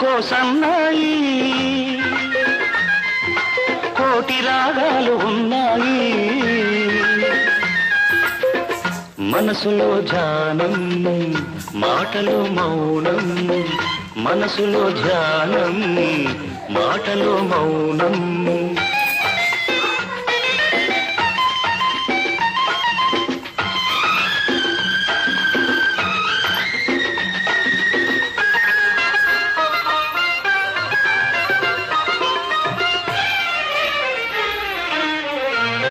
అందుకో సన్నాయి కోటి రాగాలు ఉన్నాయి మనసులో ధ్యానం మాటలో మౌనం మనసులో ధ్యానం మాటలో మౌనం